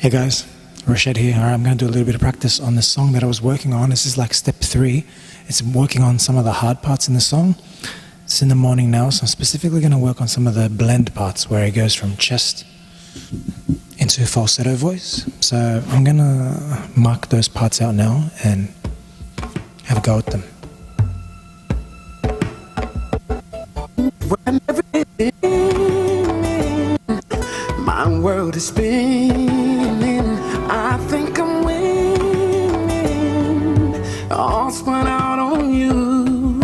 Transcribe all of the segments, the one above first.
Hey guys, Rashid here. Alright, I'm going to do a little bit of practice on the song that I was working on. This is like step 3. It's working on some of the hard parts in the song. It's in the morning now, so I'm specifically going to work on some of the blend parts where it goes from chest into falsetto voice. So I'm going to mark those parts out now and have a go at them. When everything, my world is spinning, I think I'm winning, all spun out on you.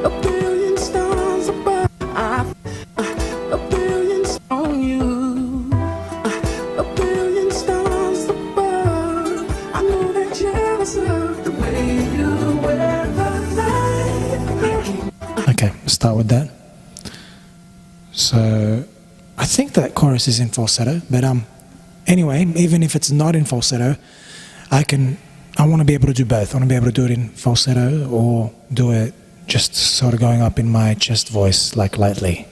A billion stars above, a billion stars on you. A billion stars above, I know they're jealous of the way you wear the light. Okay, let's start with that. So I think that chorus is in falsetto, but anyway, even if it's not in falsetto, I want to be able to do both. I want to be able to do it in falsetto or do it just sort of going up in my chest voice, like lightly.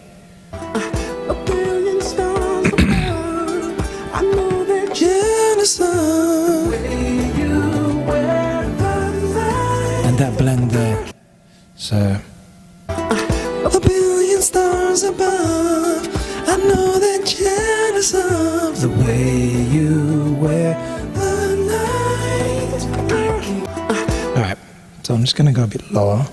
A billion stars above, I know they're jealous of the way you wear the light. And that blend there. So A billion stars above, I know they're jealous of the way you wear the night. alright, so I'm just gonna go a bit lower.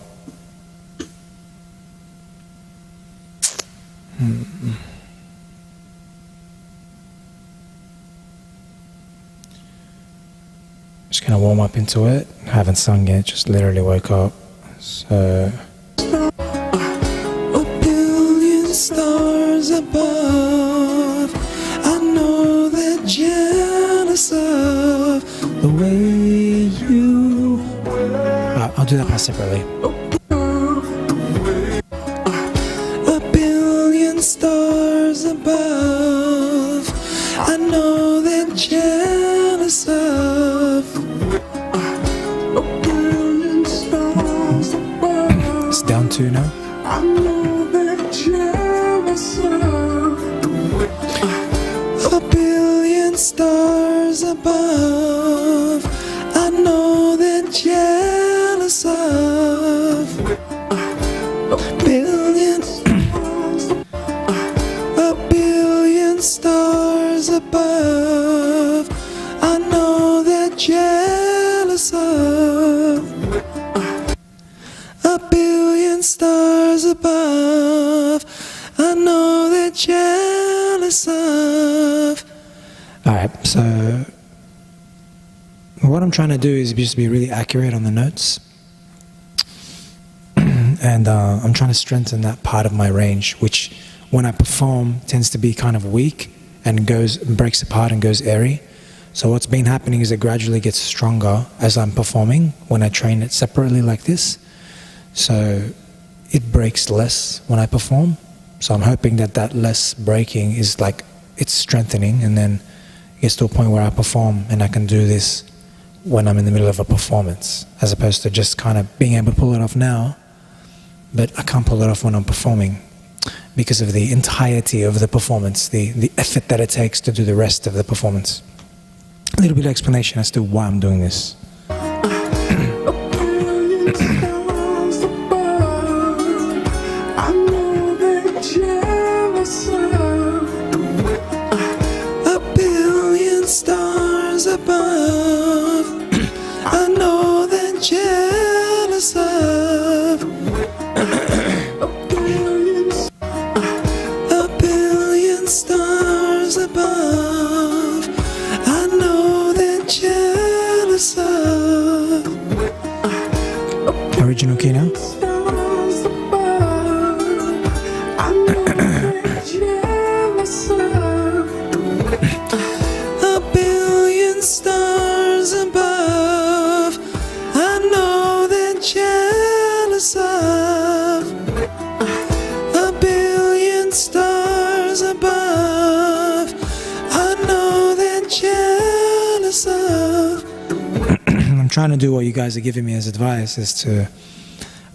Just gonna warm up into it. I haven't sung yet, just literally woke up. So A billion stars above, I know they're jealous of the way you I'll do that part separately. A billion stars above, I know they're jealous of. A billion stars above, It's down 2 now. I know they're jealous of. A billion stars above, I know they're jealous of. A billion stars, a billion stars above, I know they're jealous of. A billion stars above, I know they're jealous of. Alright, so what I'm trying to do is just be really accurate on the notes. And I'm trying to strengthen that part of my range, which when I perform tends to be kind of weak and breaks apart and goes airy. So what's been happening is it gradually gets stronger as I'm performing when I train it separately like this. So it breaks less when I perform. So I'm hoping that that less breaking is like it's strengthening, and then it gets to a point where I perform and I can do this when I'm in the middle of a performance, as opposed to just kind of being able to pull it off now, but I can't pull it off when I'm performing because of the entirety of the performance, the effort that it takes to do the rest of the performance. A little bit of explanation as to why I'm doing this. I know they're jealous of. A billion stars above, I know they're jealous of. A billion stars above, I know they're jealous of. Original key now. Stars above, I know they're jealous of. A billion stars above, I know they're jealous of. A billion stars above, I know they're jealous of. I'm trying to do what you guys are giving me as advice, is to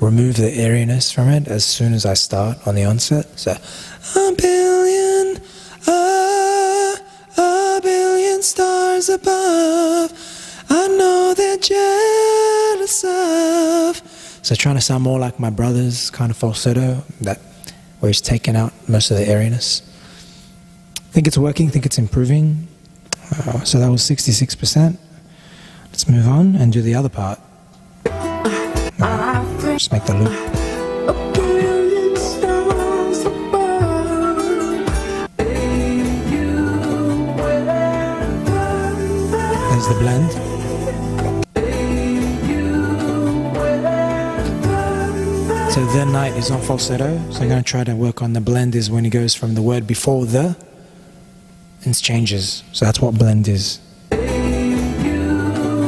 remove the airiness from it as soon as I start on the onset. So, a billion stars. stars above, I know they're jealous of. So trying to sound more like my brother's kind of falsetto, that where he's taken out most of the airiness. I think it's working, I think it's improving. So that was 66%. Let's move on and do the other part. Just make the loop. A billion stars above. There's the blend. So the night is on falsetto. So I'm going to try to work on the blend is when he goes from the word before the and it changes. So that's what blend is.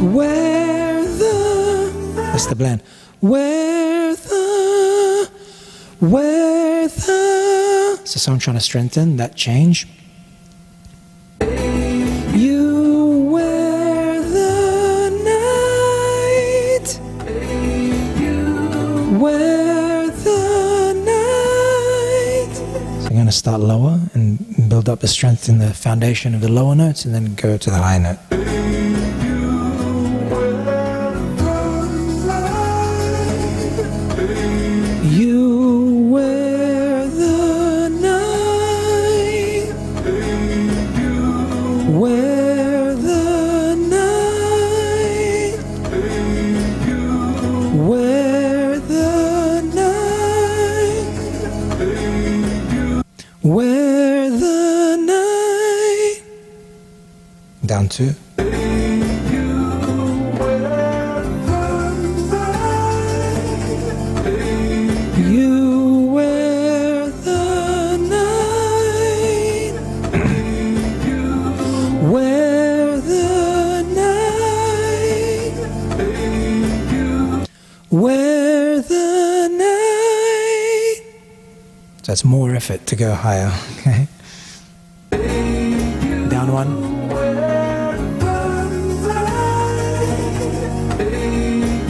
Where the, that's the blend. Where the, so I'm trying to strengthen that change. You wear the night, wear the night. So I'm going to start lower and build up the strength in the foundation of the lower notes and then go to the high note. You wear the night, wear the night, wear the night, wear the night. Down two. You wear the night, wear the night, wear the night. So that's more effort to go higher, okay? Down one.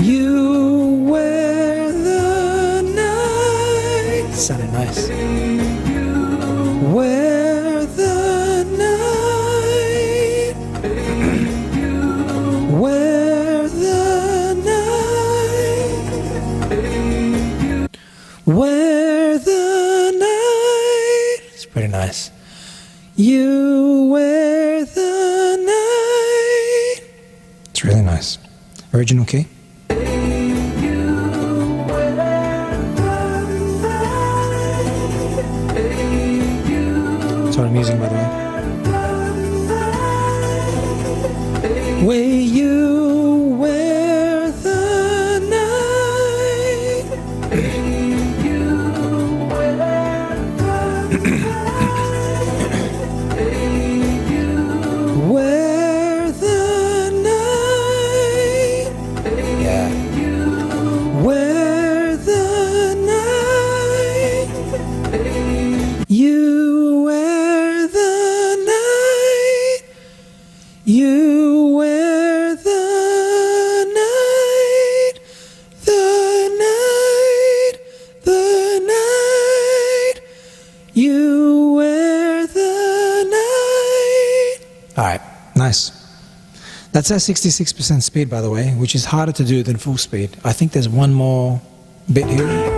You wear the night. Sounded nice. Wear the night. Wear the night. Wear the night. It's pretty nice. You wear the night. It's really nice. Original key. That's what I'm using, by the way. Where you wear the night. Wear the night. Yeah. Wear the night. You wear the night. You wear the night. The night. The night. You wear the night. All right, nice. That's at 66% speed, by the way, which is harder to do than full speed. I think there's one more bit here.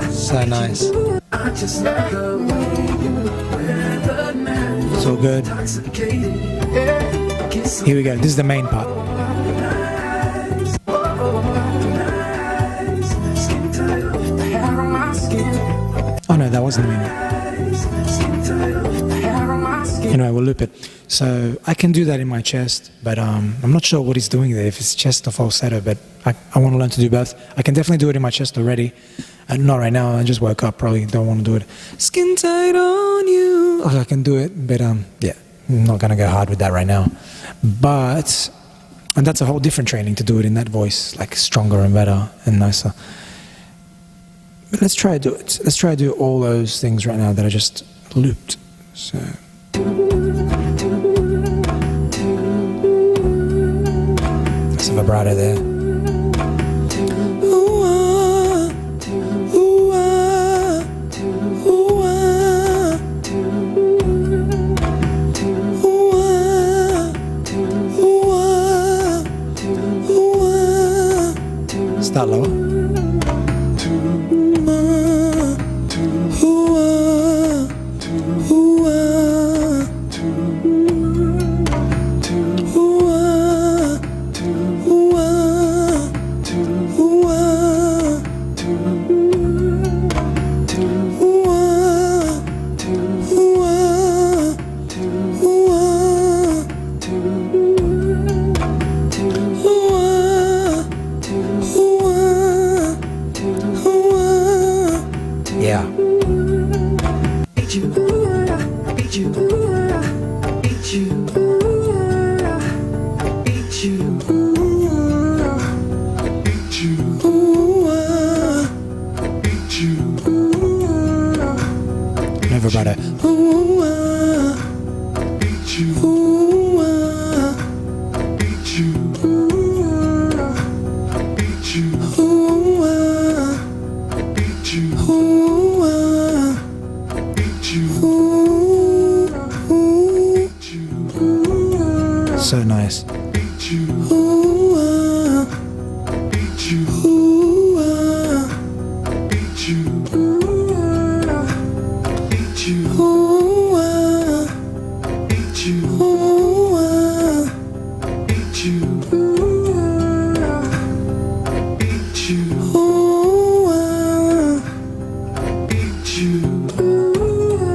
So nice. So good. Here we go. This is the main part. Oh no, that wasn't the main part. Anyway, we'll loop it. So I can do that in my chest, but I'm not sure what he's doing there, if it's chest or falsetto, but I want to learn to do both. I can definitely do it in my chest already. Not right now, I just woke up, probably don't want to do it. Skin tight on you. Oh, I can do it, but yeah, I'm not going to go hard with that right now. But, and that's a whole different training to do it in that voice, like stronger and better and nicer. But let's try to do all those things right now that I just looped. So there's a vibrato there. Start lower. Yeah. No vibrato. So nice.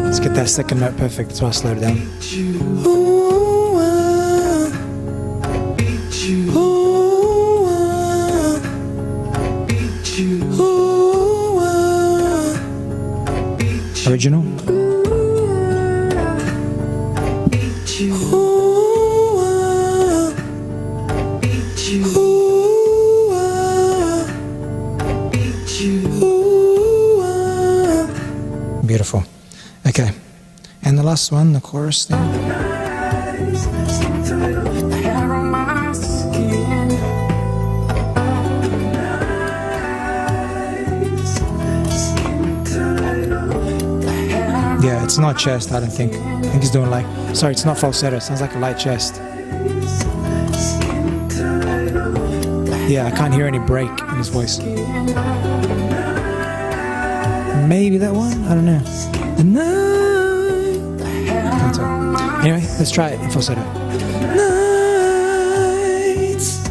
Let's get that second note perfect, that's why I slowed it down. Original. Beautiful. Okay. And the last one, the chorus thing. Yeah, it's not chest, I don't think. I think he's doing like, sorry, it's not falsetto, it sounds like a light chest. Yeah, I can't hear any break in his voice. Maybe that one? I don't know. The night. Anyway, let's try it in falsetto. Nights,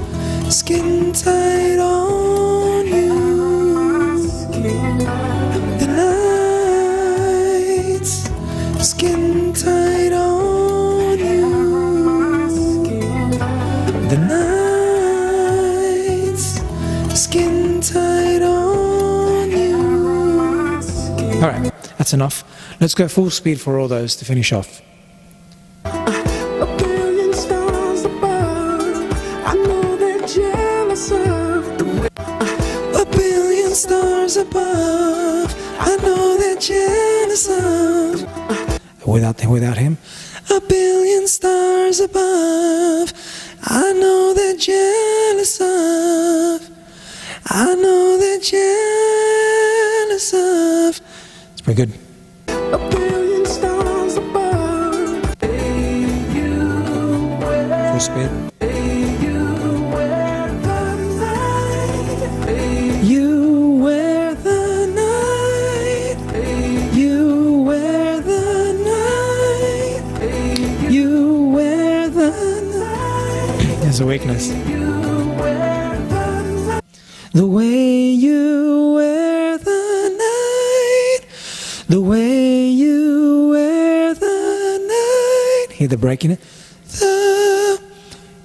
skin tight on you. The nights, skin tight on you. The nights, skin tight on you. All right, that's enough. Let's go full speed for all those to finish off. A billion stars above, I know they're jealous of the way. A billion stars above, I know they're jealous of. Without him. A billion stars above, I know they're jealous of. I know they're jealous of. It's pretty good. A billion stars above. Full speed. You wear the night. You wear the night. You wear the night. You wear the night. There's a weakness. The way you wear the night. The way you wear the night. Hear the break in it?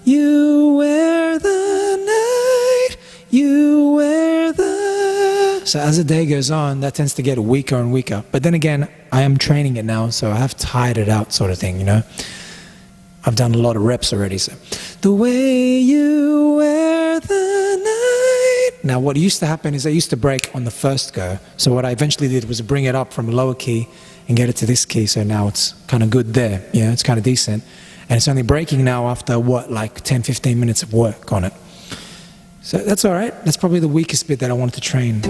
You wear the night. You wear the... So as the day goes on, that tends to get weaker and weaker. But then again, I am training it now, so I have tired it out sort of thing, you know? I've done a lot of reps already, so... The way you wear the night. Now what used to happen is I used to break on the first go. So what I eventually did was bring it up from a lower key and get it to this key, so now it's kind of good there. Yeah, it's kind of decent. And it's only breaking now after what, like 10-15 minutes of work on it. So that's all right. That's probably the weakest bit that I wanted to train.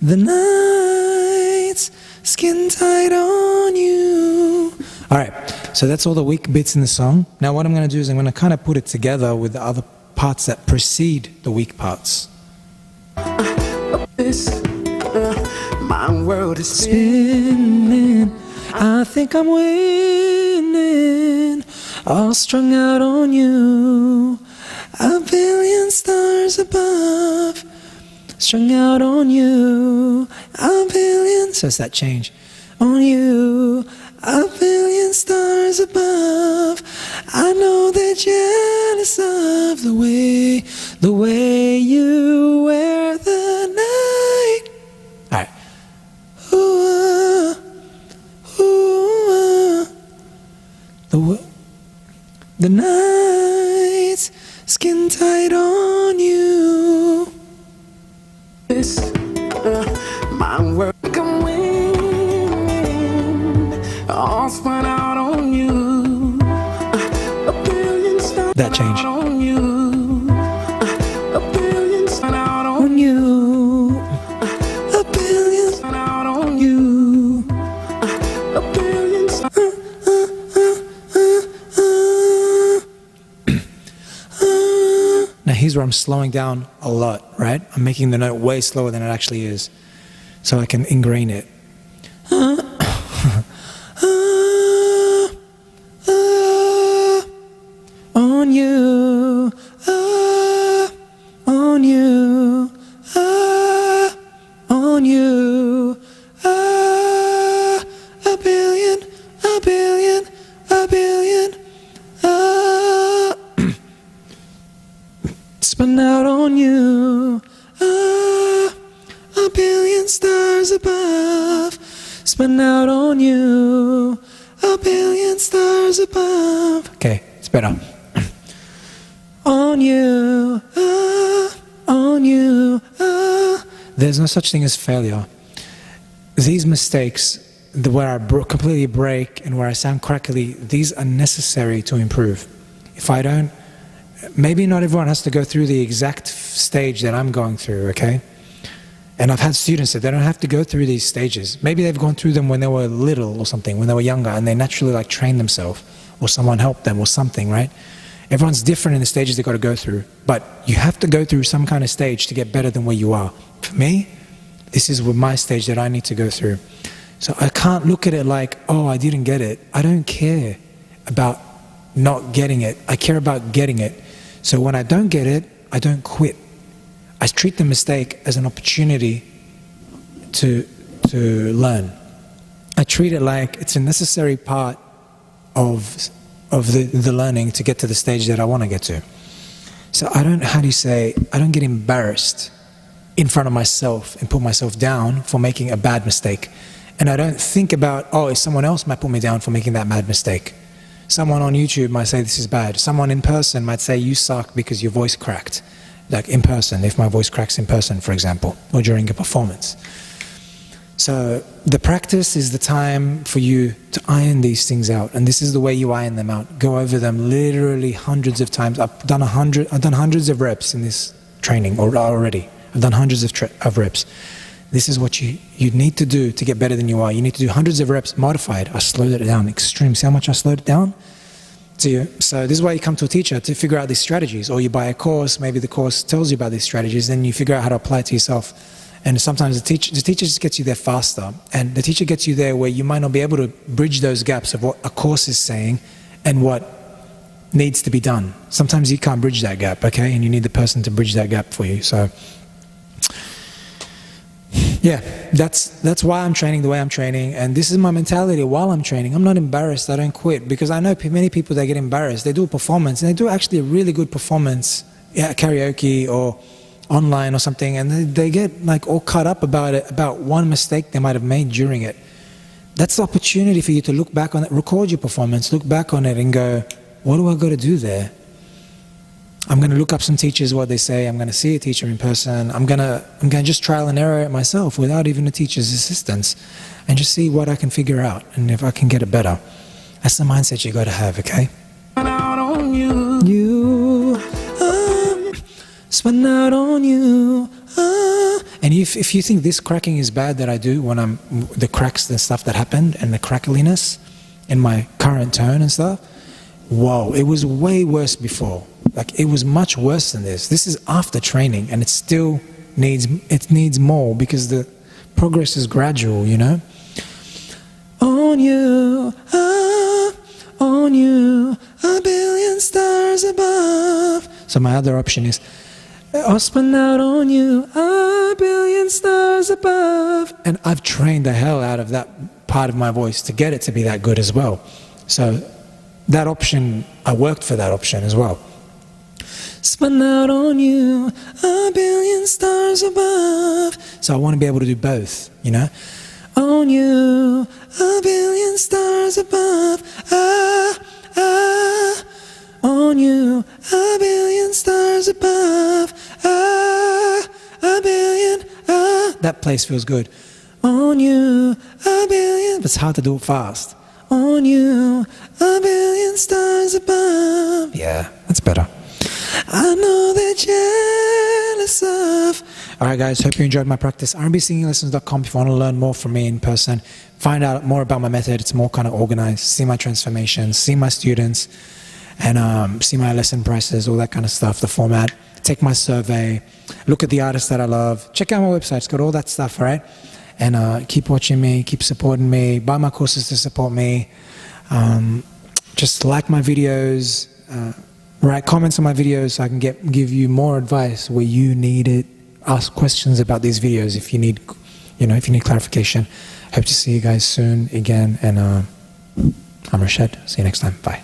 The night's skin tight on you. All right, so that's all the weak bits in the song. Now what I'm going to do is I'm going to kind of put it together with the other parts that precede the weak parts. My world is Spinning, I think I'm winning, all strung out on you, a billion stars above. Strung out on you, a billion. So it's that change. On you, a billion stars above. I know they're jealous of the way you wear the night. All right. Ooh, ooh, the night's skin tight on you. My work I'm winning, all spun out on you, a billion stars That change. out on you, a billion spun out on You, a billion spun out on you. a billion Now here's where I'm slowing down a lot, right? I'm making the note way slower than it actually is, so I can ingrain it. On you, on you, on you, a billion, a billion, a billion. Spun out on you, a billion stars above. Spun out on you, a billion stars above. Okay, it's better. On you, on you. There's no such thing as failure. These mistakes, where I completely break and where I sound crackly, these are necessary to improve. If I don't, maybe not everyone has to go through the exact stage that I'm going through, okay? And I've had students that they don't have to go through these stages. Maybe they've gone through them when they were little or something, when they were younger, and they naturally like trained themselves, or someone helped them or something, right? Everyone's different in the stages they've got to go through, but you have to go through some kind of stage to get better than where you are. For me, this is my stage that I need to go through. So I can't look at it like, oh, I didn't get it. I don't care about not getting it. I care about getting it. So when I don't get it, I don't quit. I treat the mistake as an opportunity to learn. I treat it like it's a necessary part of the learning to get to the stage that I want to get to. So I don't, how do you say, I don't get embarrassed in front of myself and put myself down for making a bad mistake. And I don't think about, oh, if someone else might put me down for making that bad mistake. Someone on YouTube might say this is bad. Someone in person might say you suck because your voice cracked. Like in person, if my voice cracks in person, for example, or during a performance. So the practice is the time for you to iron these things out, and this is the way you iron them out. Go over them literally hundreds of times. I've done hundreds of reps in this training already. I've done hundreds of reps. This is what you need to do to get better than you are. You need to do hundreds of reps modified. I slowed it down extreme. See how much I slowed it down? So this is why you come to a teacher, to figure out these strategies, or you buy a course, maybe the course tells you about these strategies, then you figure out how to apply it to yourself. And sometimes the teacher just gets you there faster, and the teacher gets you there where you might not be able to bridge those gaps of what a course is saying and what needs to be done. Sometimes you can't bridge that gap, okay? And you need the person to bridge that gap for you. So, yeah, that's why I'm training the way I'm training. And this is my mentality while I'm training. I'm not embarrassed. I don't quit. Because I know many people that get embarrassed. They do a performance, and they do actually a really good performance, karaoke or online or something, and they get like all caught up about it, about one mistake they might have made during it. That's the opportunity for you to look back on it, record your performance, look back on it and go, what do I got to do there? I'm going to look up some teachers, what they say. I'm going to see a teacher in person. I'm going to just trial and error it myself without even a teacher's assistance and just see what I can figure out and if I can get it better. That's the mindset you got to have, okay? Out on you. Spun out on you. And if you think this cracking is bad that I do when I'm the cracks and stuff that happened and the crackliness in my current tone and stuff, whoa, it was way worse before. Like it was much worse than this. This is after training, and it still needs more because the progress is gradual, you know. On you, on you, a billion stars above. So my other option is, I'll spin out on you, a billion stars above. And I've trained the hell out of that part of my voice to get it to be that good as well. So that option, I worked for that option as well. Spin out on you, a billion stars above. So I want to be able to do both, you know. On you, a billion stars above. On you, a billion stars above. A billion, that place feels good. On you, a billion, but it's hard to do it fast. On you, a billion stars above. Yeah, that's better. I know they're jealous of. Alright guys, hope you enjoyed my practice. rnbsinginglessons.com if you want to learn more from me in person. Find out more about my method. It's more kind of organized. See my transformations, see my students, and see my lesson prices, all that kind of stuff, the format. Take my survey, look at the artists that I love. Check out my website, it's got all that stuff, alright? And keep watching me, keep supporting me, buy my courses to support me. Just like my videos, write comments on my videos so I can give you more advice where you need it. Ask questions about these videos if you need, if you need clarification. Hope to see you guys soon again. And I'm Rashad. See you next time. Bye.